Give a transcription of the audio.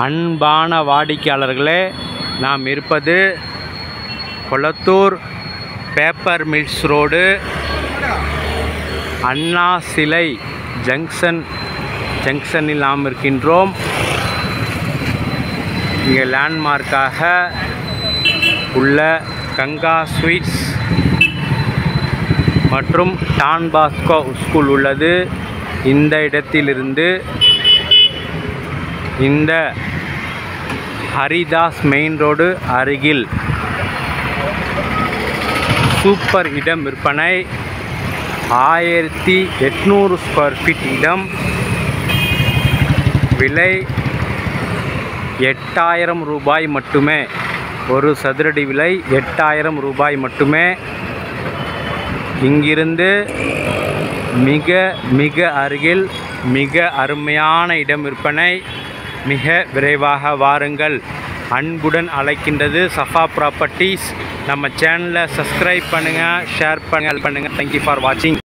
அன்பான வாடிக்கையாளர்களே, நாம் இருப்பது கொளத்தூர் பேப்பர் மில்ஸ் ரோடு அண்ணா சிலை ஜங்ஷனில் நாம் இருக்கின்றோம். இங்கே லேண்ட்மார்க்காக உள்ள கங்கா ஸ்வீட்ஸ் மற்றும் டான் பாஸ்கோ ஸ்கூல் உள்ளது. இந்த இடத்திலிருந்து இந்த ஹரிதாஸ் மெயின் ரோடு அருகில் சூப்பர் இடம் விற்பனை. 1800 ஸ்கொயர் ஃபீட் இடம். விலை 8000 ரூபாய் மட்டுமே. ஒரு சதுரடி விலை 8000 ரூபாய் மட்டுமே. இங்கிருந்து மிக மிக அருகில் மிக அருமையான இடம் விற்பனை. மிக விரைவாக வாருங்கள். அன்புடன் அழைக்கின்றது சஃபா ப்ராப்பர்ட்டிஸ். நம்ம சேனலை சப்ஸ்கிரைப் பண்ணுங்கள், ஷேர் பண்ணுங்கள். தேங்க்யூ ஃபார் வாட்சிங்.